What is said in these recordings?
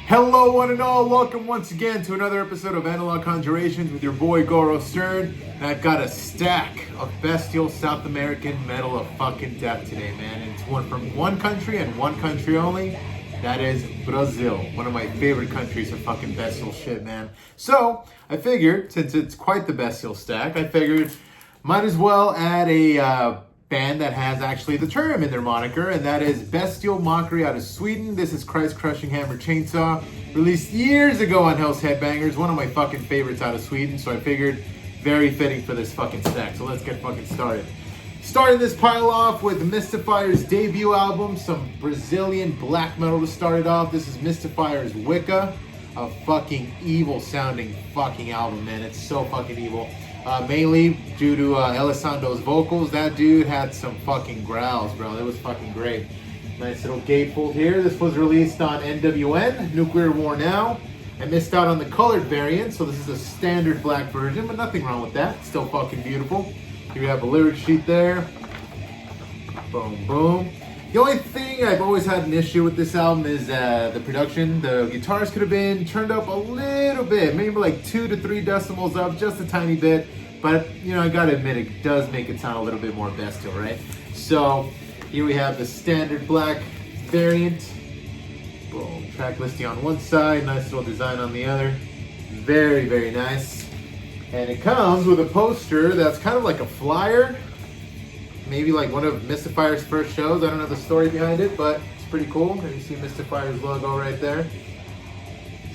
Hello one and all, welcome once again to another episode of Analog Conjurations with your boy Goro Stern. And I've got a stack of bestial South American metal of fucking death today, man. And it's one from one country and one country only. That is Brazil, one of my favorite countries for fucking bestial shit, man. So, I figured, since it's quite the bestial stack, I figured might as well add a band that has actually the term in their moniker, and that is Bestial Mockery out of Sweden. This is Christ Crushing Hammer Chainsaw, released years ago on Hell's Headbangers, one of my fucking favorites out of Sweden, so I figured very fitting for this fucking stack. So let's get fucking started. Starting this pile off with Mystifier's debut album, some Brazilian black metal to start it off. This is Mystifier's Wicca, a fucking evil sounding fucking album, man. It's so fucking evil. Mainly due to Alessandro's vocals. That dude had some fucking growls, bro. It was fucking great. Nice little gatefold here. This was released on NWN, Nuclear War Now. I missed out on the colored variant, so this is a standard black version, but nothing wrong with that. Still fucking beautiful. Here we have a lyric sheet there. Boom, boom. The only thing I've always had an issue with this album is the production. The guitars could have been turned up a little bit, maybe like 2 to 3 decimals up, just a tiny bit. But, you know, I gotta admit, it does make it sound a little bit more bestial, right? So, here we have the standard black variant. Boom, track listing on one side, nice little design on the other. Very, very nice. And it comes with a poster that's kind of like a flyer. Maybe like one of Mystifier's first shows. I don't know the story behind it, but it's pretty cool. And you see Mystifier's logo right there.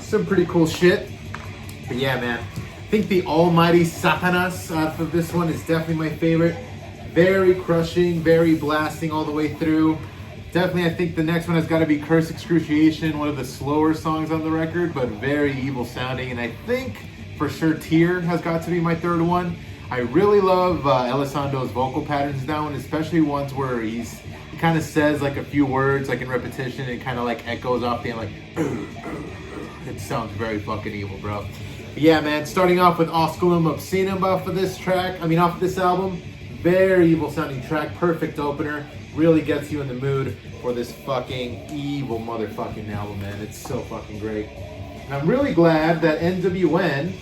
Some pretty cool shit. But yeah, man. I think the Almighty Satanas for this one is definitely my favorite. Very crushing, very blasting all the way through. Definitely, I think the next one has got to be Curse Excruciation, one of the slower songs on the record, but very evil sounding. And I think for sure Tear has got to be my third one. I really love Alessandro's vocal patterns in that one, especially ones where he kind of says like a few words like in repetition and kind of like echoes off the end like it sounds very fucking evil, bro. But yeah, man, starting off with Osculum Obscenum off of this track, off of this album. Very evil sounding track, perfect opener, really gets you in the mood for this fucking evil motherfucking album, man. It's so fucking great. And I'm really glad that NWN,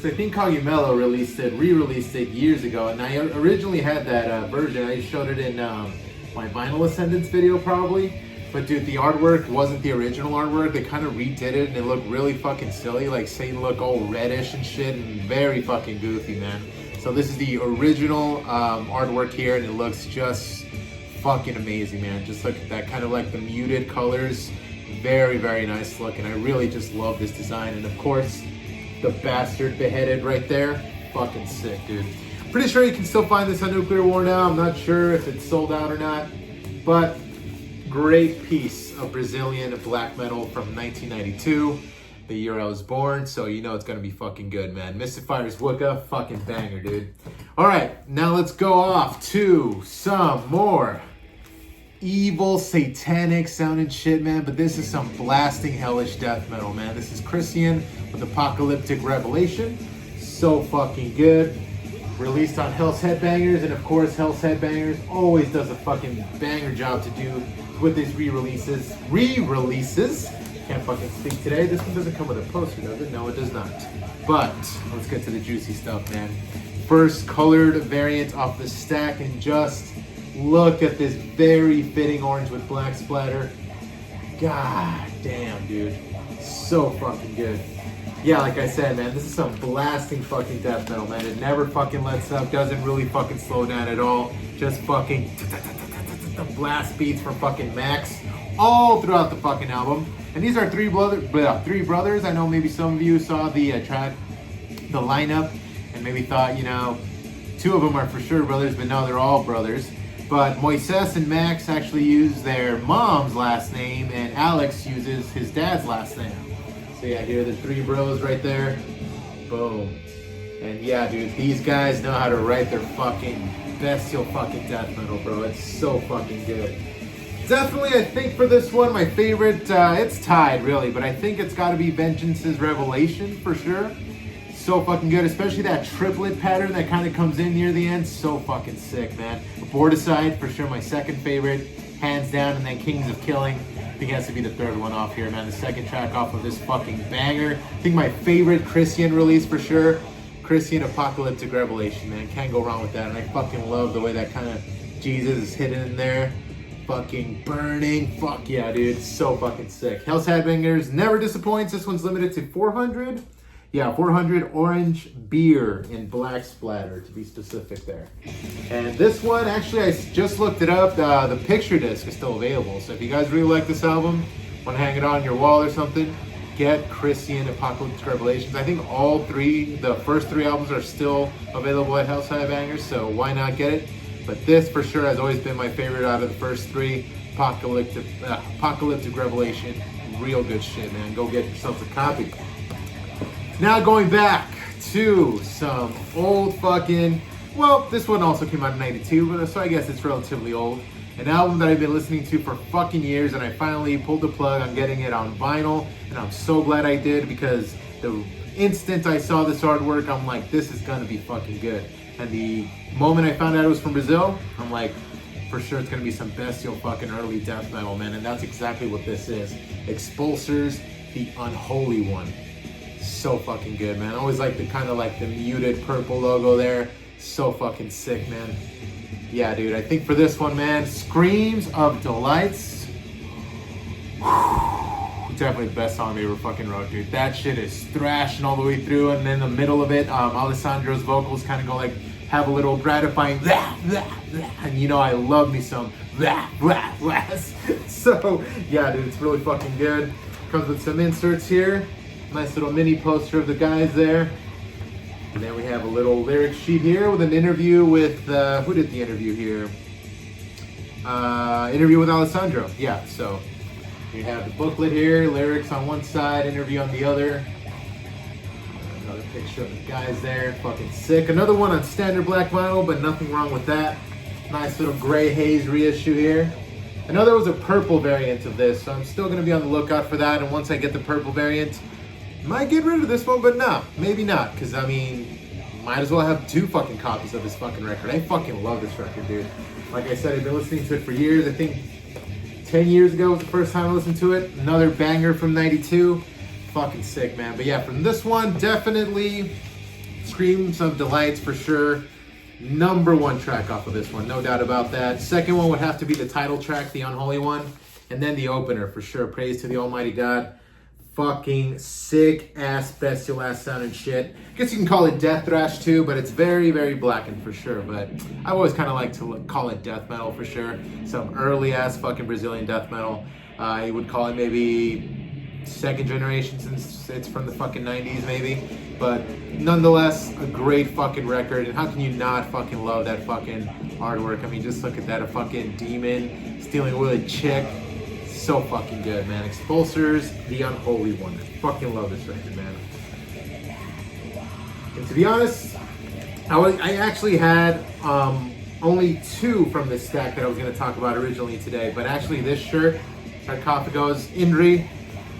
I think Cogumelo re-released it years ago, and I originally had that version. I showed it in my Vinyl Ascendance video probably, but dude, the artwork wasn't the original artwork. They kind of redid it and it looked really fucking silly, like Satan looked all reddish and shit, and very fucking goofy, man. So this is the original artwork here, and it looks just fucking amazing, man. Just look at that, kind of like the muted colors. Very, very nice look, and I really just love this design. And of course, the bastard beheaded right there. Fucking sick, dude. Pretty sure you can still find this on Nuclear War Now. I'm not sure if it's sold out or not. But great piece of Brazilian black metal from 1992. The year I was born. So you know it's going to be fucking good, man. Mystifier's Wicca. Fucking banger, dude. Alright, now let's go off to some more evil, satanic sounding shit, man. But this is some blasting, hellish death metal, man. This is Christian with Apocalyptic Revelation. So fucking good. Released on Hell's Headbangers, and of course, Hell's Headbangers always does a fucking banger job to do with these re-releases. Can't fucking speak today. This one doesn't come with a poster, does it? No, it does not. But let's get to the juicy stuff, man. First colored variant off the stack, and just look at this very fitting orange with black splatter. God damn, dude. So fucking good. Yeah, like I said, man, this is some blasting fucking death metal, man. It never fucking lets up, doesn't really fucking slow down at all. Just fucking blast beats from fucking Max all throughout the fucking album. And these are three brothers. I know maybe some of you saw the track, the lineup, and maybe thought, you know, 2 of them are for sure brothers, but no, they're all brothers. But Moises and Max actually use their mom's last name, and Alex uses his dad's last name. So yeah, here are the 3 bros right there. Boom. And yeah, dude, these guys know how to write their fucking bestial fucking death metal, bro. It's so fucking good. Definitely, I think for this one, my favorite, it's tied really, but I think it's gotta be Vengeance's Revelation for sure. So fucking good, especially that triplet pattern that kind of comes in near the end. So fucking sick, man. Aborticide, for sure my second favorite, hands down, and then Kings of Killing. I think it has to be the third one off here, man. The second track off of this fucking banger. I think my favorite Christian release for sure. Christian Apocalyptic Revelation, man. Can't go wrong with that. And I fucking love the way that kind of Jesus is hidden in there. Fucking burning. Fuck yeah, dude. So fucking sick. Hell's Headbangers never disappoints. This one's limited to 400. Yeah, 400 orange beer in black splatter, to be specific there. And this one, actually, I just looked it up. The picture disc is still available. So if you guys really like this album, want to hang it on your wall or something, get Christian Apocalyptic Revelations. I think the first three albums are still available at Hell's Headbangers, so why not get it? But this, for sure, has always been my favorite out of the first three. Apocalyptic Revelation. Real good shit, man. Go get yourself a copy. Now going back to some old fucking, well, this one also came out in 92, but so I guess it's relatively old. An album that I've been listening to for fucking years, and I finally pulled the plug on getting it on vinyl, and I'm so glad I did, because the instant I saw this artwork, I'm like, this is gonna be fucking good. And the moment I found out it was from Brazil, I'm like, for sure it's gonna be some bestial fucking early death metal, man, and that's exactly what this is. Expulsors, the Unholy One. So fucking good, man. I always like the kind of like the muted purple logo there. So fucking sick, man. Yeah, dude, I think for this one, man, Screams of Delights. Definitely the best song they ever fucking wrote, dude. That shit is thrashing all the way through, and then the middle of it, Alessandro's vocals kind of go like, have a little gratifying, and you know I love me some, so yeah, dude, it's really fucking good. Comes with some inserts here. Nice little mini poster of the guys there. And then we have a little lyric sheet here with an interview with, who did the interview here? Interview with Alessandro. Yeah, so you have the booklet here, lyrics on one side, interview on the other. Another picture of the guys there, fucking sick. Another one on standard black vinyl, but nothing wrong with that. Nice little gray haze reissue here. I know there was a purple variant of this, so I'm still gonna be on the lookout for that. And once I get the purple variant, might get rid of this one, but no, maybe not. Because, I mean, might as well have two fucking copies of this fucking record. I fucking love this record, dude. Like I said, I've been listening to it for years. I think 10 years ago was the first time I listened to it. Another banger from 92. Fucking sick, man. But yeah, from this one, definitely Screams of Delights for sure. Number one track off of this one, no doubt about that. Second one would have to be the title track, The Unholy One. And then the opener for sure, Praise to the Almighty God. Fucking sick ass, bestial ass sounding shit. I guess you can call it death thrash too, but it's very, very blackened for sure. But I always kind of like to call it death metal for sure. Some early ass fucking Brazilian death metal. I would call it maybe second generation since it's from the fucking 90s maybe. But nonetheless, a great fucking record. And how can you not fucking love that fucking artwork? I mean, just look at that, a fucking demon stealing with a chick. So fucking good, man. Expulsors, the Unholy One. I fucking love this record, man. And to be honest, I actually had only two from this stack that I was going to talk about originally today. But actually this shirt, Sarcophago's Indri,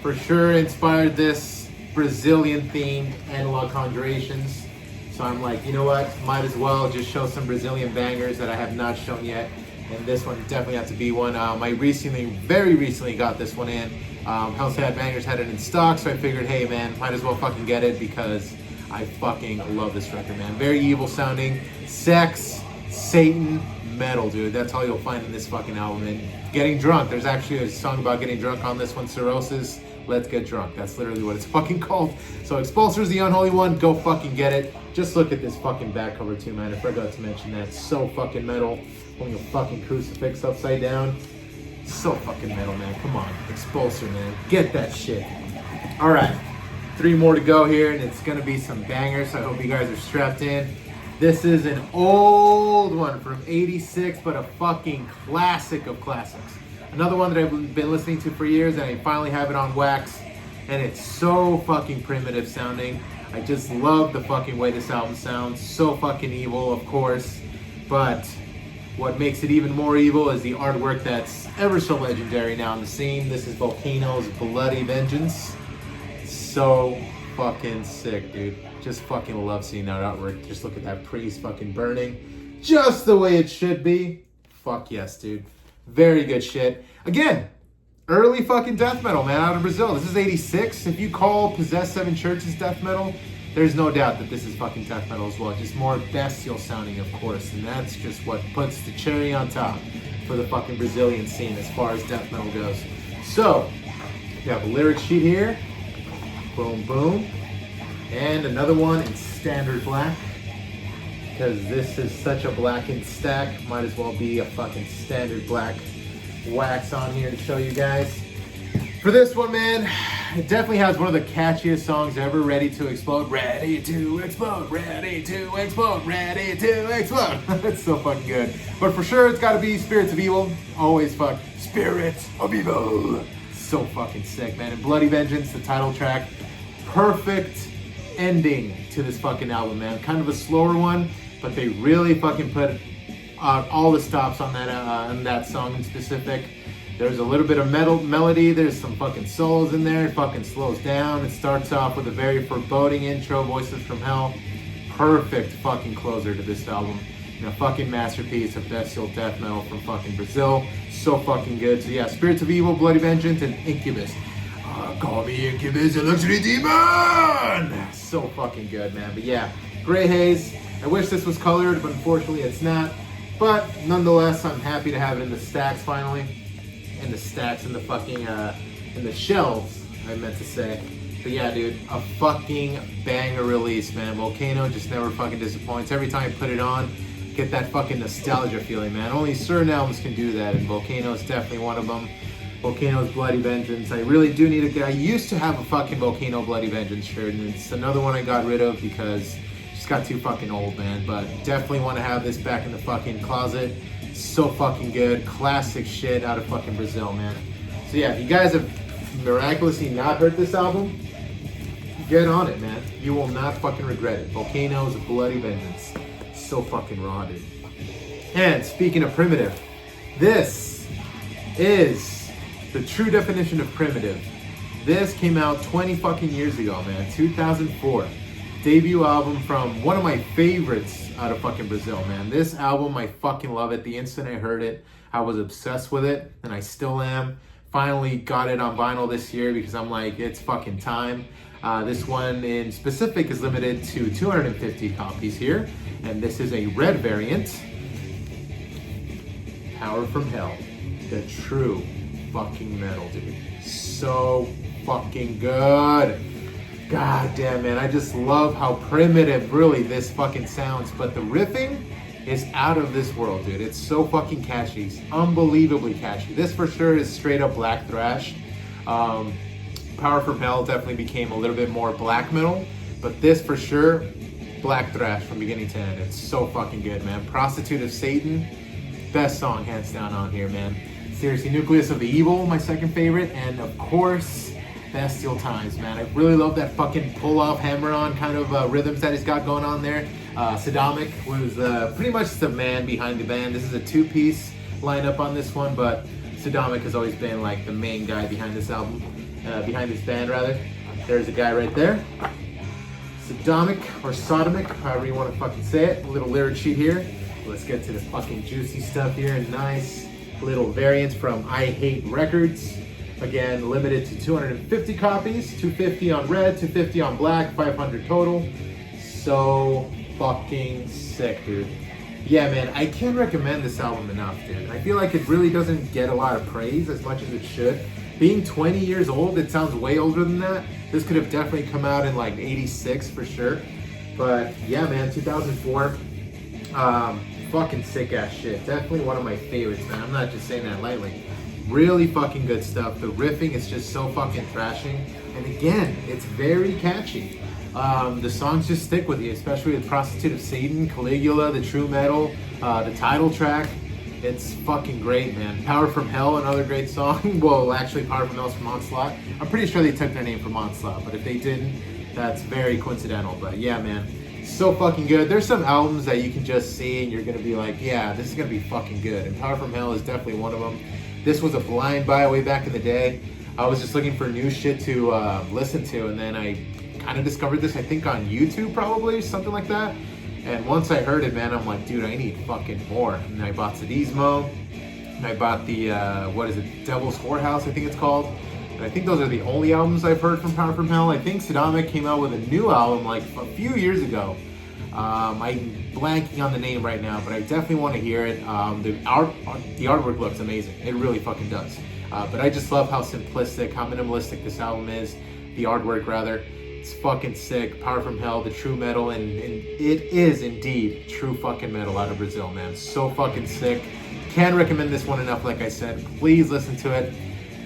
for sure inspired this Brazilian-themed Analog Conjurations. So I'm like, you know what? Might as well just show some Brazilian bangers that I have not shown yet. And this one definitely has to be one. I very recently got this one in. Hell's Headbangers had it in stock, so I figured, hey man, might as well fucking get it because I fucking love this record, man. Very evil sounding, sex, Satan, metal, dude. That's all you'll find in this fucking album. And getting drunk. There's actually a song about getting drunk on this one, Cirrhosis. Let's Get Drunk. That's literally what it's fucking called. So Expulsors, the Unholy One, go fucking get it. Just look at this fucking back cover too, man. I forgot to mention that. So fucking metal. Holding a fucking crucifix upside down. So fucking metal, man. Come on. Expulsor, man. Get that shit. Alright. 3 more to go here, and it's going to be some bangers. So I hope you guys are strapped in. This is an old one from 86, but a fucking classic of classics. Another one that I've been listening to for years, and I finally have it on wax. And it's so fucking primitive sounding. I just love the fucking way this album sounds. So fucking evil, of course. But what makes it even more evil is the artwork that's ever so legendary now in the scene. This is Volcano's Bloody Vengeance. So fucking sick, dude. Just fucking love seeing that artwork. Just look at that priest fucking burning. Just the way it should be. Fuck yes, dude. Very good shit. Again, early fucking death metal, man, out of Brazil. This is 86. If you call Possessed Seven Churches death metal, there's no doubt that this is fucking death metal as well. Just more bestial sounding, of course. And that's just what puts the cherry on top for the fucking Brazilian scene as far as death metal goes. So, you have a lyric sheet here. Boom, boom. And another one in standard black. Because this is such a blackened stack. Might as well be a fucking standard black wax on here to show you guys. For this one, man, it definitely has one of the catchiest songs ever. Ready to explode, ready to explode, ready to explode, ready to explode. It's so fucking good. But for sure, it's got to be Spirits of Evil. Always fuck Spirits of Evil. So fucking sick, man. And Bloody Vengeance, the title track. Perfect ending to this fucking album, man. Kind of a slower one, but they really fucking put all the stops on that song in specific. There's a little bit of melody. There's some fucking solos in there. It fucking slows down. It starts off with a very foreboding intro, Voices from Hell. Perfect fucking closer to this album. And a fucking masterpiece of bestial death metal from fucking Brazil. So fucking good. So yeah, Spirits of Evil, Bloody Vengeance, and Incubus. Call me Incubus, a luxury demon! So fucking good, man. But yeah, Gray Haze. I wish this was colored, but unfortunately it's not. But nonetheless, I'm happy to have it in the stacks finally. In the stacks, in the fucking, in the shelves, I meant to say. But yeah, dude, a fucking banger release, man. Volcano just never fucking disappoints. Every time I put it on, get that fucking nostalgia feeling, man. Only certain albums can do that, and Volcano is definitely one of them. Volcano's Bloody Vengeance. I really do need to get. I used to have a fucking Volcano Bloody Vengeance shirt, and it's another one I got rid of because it just got too fucking old, man. But definitely want to have this back in the fucking closet. So fucking good. Classic shit out of fucking Brazil, man. So yeah, if you guys have miraculously not heard this album, get on it, man. You will not fucking regret it. Volcano's Bloody Vengeance. So fucking raw, dude. And speaking of primitive, this is the true definition of primitive. This came out 20 fucking years ago, man. 2004. Debut album from one of my favorites out of fucking Brazil, man. This album, I fucking love it. The instant I heard it, I was obsessed with it, and I still am. Finally got it on vinyl this year because I'm like, it's fucking time. This one in specific is limited to 250 copies here, and this is a red variant. Power from Hell. The true fucking metal, dude. So fucking good. God damn, man. I just love how primitive really this fucking sounds, but the riffing is out of this world, dude. It's so fucking catchy. It's unbelievably catchy. This for sure is straight up black thrash. Power from Hell definitely became a little bit more black metal, but this for sure, black thrash from beginning to end. It's so fucking good, man. Prostitute of Satan, best song hands down on here, man. Seriously, Nucleus of the Evil, my second favorite, and of course, Bestial Times, man. I really love that fucking pull-off, hammer-on kind of rhythms that he's got going on there. Sadamic was pretty much the man behind the band. This is a two-piece lineup on this one, but Sadamic has always been like the main guy behind this album, behind this band rather. There's a guy right there. Sadamic, or Sodomic, however you want to fucking say it. A little lyric sheet here. Let's get to the fucking juicy stuff here. Nice little variants from I Hate Records. Again, limited to 250 copies, 250 on red, 250 on black, 500 total. So fucking sick, dude. Yeah, man, I can't recommend this album enough, dude. I feel like it really doesn't get a lot of praise as much as it should. Being 20 years old, it sounds way older than that. This could have definitely come out in like 86 for sure. But yeah, man, 2004. Fucking sick ass shit. Definitely one of my favorites, man. I'm not just saying that lightly. Really fucking good stuff. The riffing is just so fucking thrashing. And again, it's very catchy. The songs just stick with you, especially with Prostitute of Satan, Caligula, the True Metal, the title track. It's fucking great, man. Power from Hell, another great song. Well, actually, Power from Hell's from Onslaught. I'm pretty sure they took their name from Onslaught, but if they didn't, that's very coincidental. But yeah, man. So fucking good. There's some albums that you can just see and you're gonna be like, yeah, this is gonna be fucking good. And Power from Hell is definitely one of them. This was a blind buy way back in the day. I was just looking for new shit to listen to, and then I kind of discovered this, I think on YouTube probably, something like that. And once I heard it, man, I'm like, dude, I need fucking more. And I bought Sadismo, I bought the, what is it, Devil's Whorehouse, I think it's called. And I think those are the only albums I've heard from Power from Hell. I think Sadamic came out with a new album like a few years ago. I'm blanking on the name right now, but I definitely want to hear it. The artwork looks amazing. It really fucking does. But I just love how simplistic, how minimalistic this album is. The artwork, rather. It's fucking sick. Power from Hell, the true metal, and it is indeed true fucking metal out of Brazil, man. So fucking sick. Can't recommend this one enough, like I said. Please listen to it.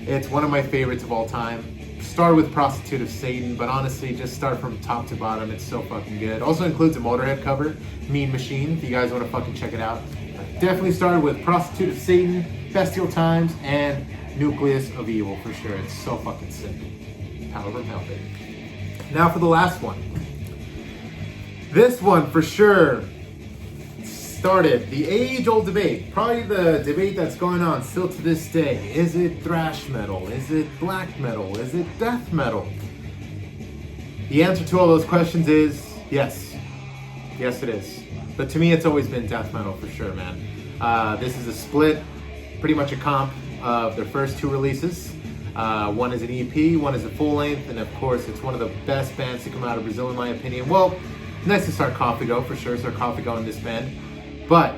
It's one of my favorites of all time. Start with Prostitute of Satan, but honestly, just start from top to bottom. It's so fucking good. Also includes a Motorhead cover, Mean Machine, if you guys want to fucking check it out. Definitely started with Prostitute of Satan, Bestial Times, and Nucleus of Evil, for sure. It's so fucking sick. Power from Hell, baby. Now for the last one. This one, for sure, started the age-old debate. Probably the debate that's going on still to this day. Is it thrash metal? Is it black metal? Is it death metal? The answer to all those questions is yes. Yes, it is. But to me, it's always been death metal for sure, man. This is a split, pretty much a comp of their first two releases. One is an EP, one is a full length, and of course, it's one of the best bands to come out of Brazil, in my opinion. Well, nice to Sarcophago, for sure, Sarcophago in this band. But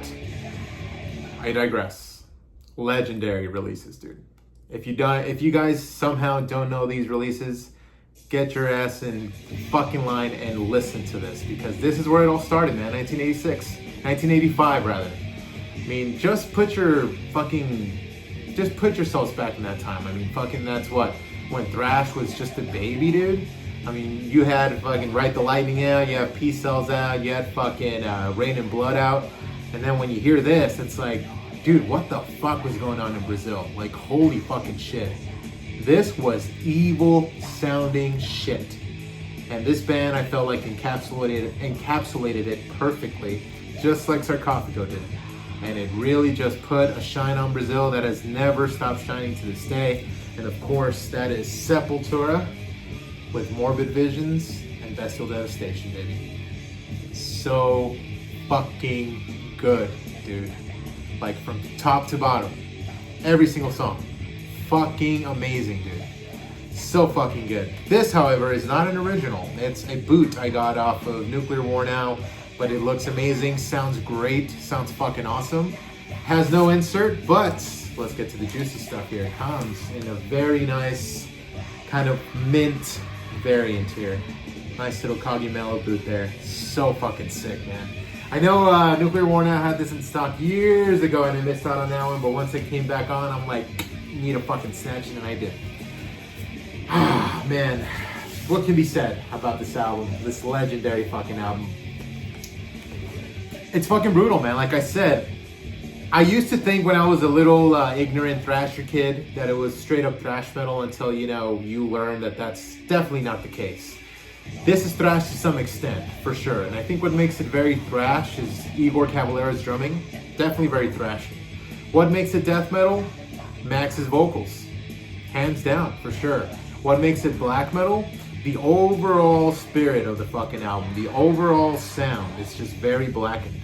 I digress. Legendary releases, dude. If you guys somehow don't know these releases, get your ass in fucking line and listen to this, because this is where it all started, man. 1985 rather. I mean, just put yourselves back in that time. I mean, fucking that's what, when thrash was just a baby, dude. I mean, you had fucking Ride the Lightning out, you have Peace Cells out, you had fucking Rain and Blood out. And then when you hear this, it's like, dude, what the fuck was going on in Brazil? Like, holy fucking shit. This was evil sounding shit. And this band, I felt like encapsulated it perfectly, just like Sarcophago did. And it really just put a shine on Brazil that has never stopped shining to this day. And of course, that is Sepultura with Morbid Visions and Bestial Devastation, baby. So fucking good, dude. Like from top to bottom. Every single song. Fucking amazing, dude. So fucking good. This, however, is not an original. It's a boot I got off of Nuclear War Now, but it looks amazing, sounds great, sounds fucking awesome. Has no insert, but let's get to the juicy stuff here. It comes in a very nice kind of mint variant here. Nice little Cogumelo boot there. So fucking sick, man. I know Nuclear War Now had this in stock years ago and I missed out on that one, but once it came back on, I'm like, need a fucking snatch it, and I did. Ah, man. What can be said about this album, this legendary fucking album? It's fucking brutal, man. Like I said, I used to think when I was a little ignorant thrasher kid that it was straight up thrash metal until, you know, you learn that that's definitely not the case. This is thrash to some extent, for sure. And I think what makes it very thrash is Igor Cavalera's drumming. Definitely very thrashy. What makes it death metal? Max's vocals. Hands down, for sure. What makes it black metal? The overall spirit of the fucking album. The overall sound. It's just very blackened.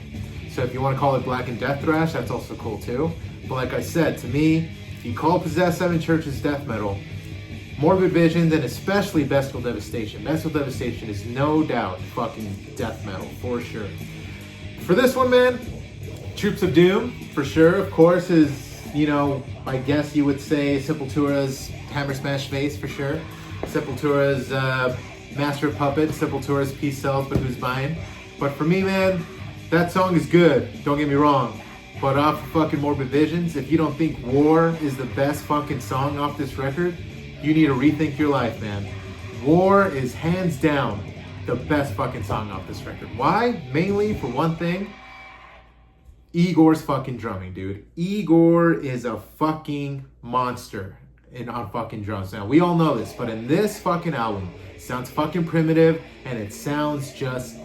So if you want to call it black and death thrash, that's also cool too. But like I said, to me, if you call Possessed Seven Churches death metal, Morbid Visions, and especially Bestial Devastation. Bestial Devastation is no doubt fucking death metal, for sure. For this one, man, Troops of Doom, for sure, of course, is, you know, I guess you would say Sepultura's Hammer Smash Face, for sure. Sepultura's Master of Puppets, Sepultura's Peace Cells, But Who's Buying? But for me, man, that song is good, don't get me wrong. But off of fucking Morbid Visions, if you don't think War is the best fucking song off this record, you need to rethink your life, man. War is hands down the best fucking song off this record. Why? Mainly, for one thing, Igor's fucking drumming, dude. Igor is a fucking monster on fucking drums. Now, we all know this, but in this fucking album, it sounds fucking primitive, and it sounds just...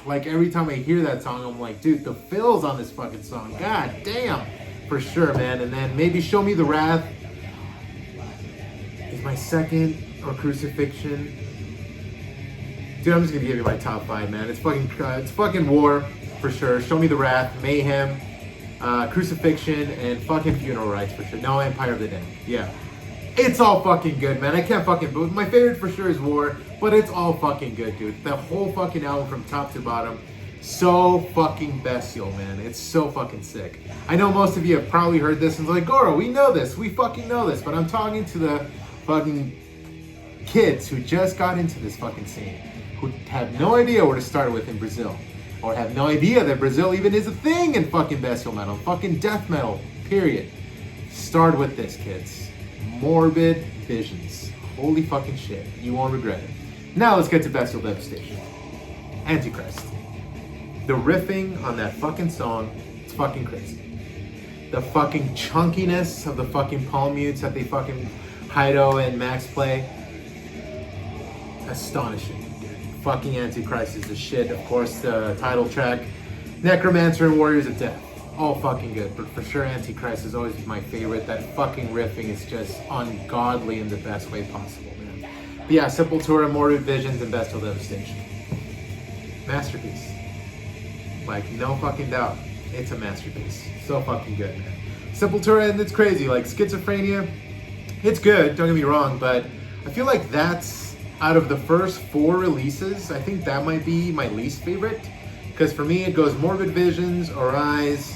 like every time I hear that song, I'm like, dude, the fills on this fucking song, god damn. For sure, man. And then maybe Show Me the Wrath is my second, or Crucifixion. Dude, I'm just gonna give you my top 5, man. It's fucking War, for sure. Show Me the Wrath, Mayhem, Crucifixion, and fucking Funeral Rites for sure. No, Empire of the Dead. Yeah. It's all fucking good, man. I can't fucking boo. My favorite for sure is War, but it's all fucking good, dude. The whole fucking album from top to bottom, so fucking bestial, man. It's so fucking sick. I know most of you have probably heard this and like, Goro, we know this. We fucking know this. But I'm talking to the fucking kids who just got into this fucking scene, who have no idea where to start with in Brazil, or have no idea that Brazil even is a thing in fucking bestial metal, fucking death metal, period. Start with this, kids. Morbid Visions. Holy fucking shit. You won't regret it. Now let's get to Bestial Devastation. Antichrist. The riffing on that fucking song, it's fucking crazy. The fucking chunkiness of the fucking palm mutes that they fucking Heido and Max play. Astonishing, dude. Fucking Antichrist is the shit. Of course, the title track. Necromancer and Warriors of Death. All fucking good, but for sure Antichrist is always my favorite. That fucking riffing is just ungodly in the best way possible, man. But yeah, Sepultura, Morbid Visions, and Bestial Devastation. Masterpiece. Like, no fucking doubt. It's a masterpiece. So fucking good, man. Sepultura, and it's crazy. Like, Schizophrenia, it's good, don't get me wrong, but I feel like that's, out of the first 4 releases, I think that might be my least favorite. Because for me, it goes Morbid Visions, Arise,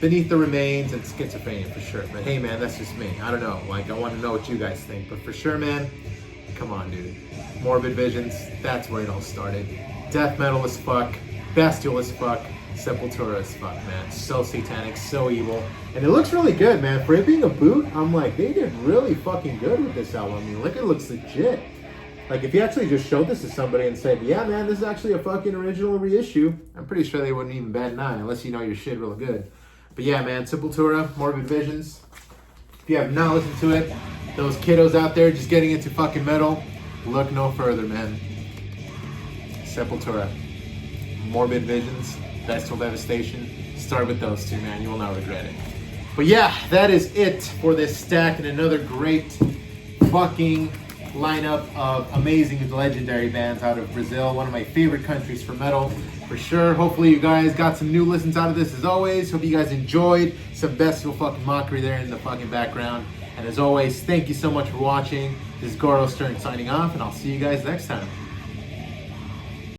Beneath the Remains, and Schizophrenia for sure. But hey, man, that's just me. I don't know. Like, I want to know what you guys think. But for sure, man, come on, dude. Morbid Visions, that's where it all started. Death metal as fuck, bestial as fuck, Sepultura as fuck, man. So satanic, so evil. And it looks really good, man. For it being a boot, I'm like, they did really fucking good with this album. I mean, look, it looks legit. Like, if you actually just showed this to somebody and said, yeah, man, this is actually a fucking original reissue, I'm pretty sure they wouldn't even bat an eye unless you know your shit real good. But yeah, man, Sepultura, Morbid Visions. If you have not listened to it, those kiddos out there just getting into fucking metal, look no further, man. Sepultura, Morbid Visions, Bestial Devastation. Start with those two, man. You will not regret it. But yeah, that is it for this stack and another great fucking lineup of amazing and legendary bands out of Brazil, one of my favorite countries for metal, for sure. Hopefully you guys got some new listens out of this as always. Hope you guys enjoyed some bestial fucking mockery there in the fucking background. And as always, thank you so much for watching. This is Goro Stern signing off, and I'll see you guys next time.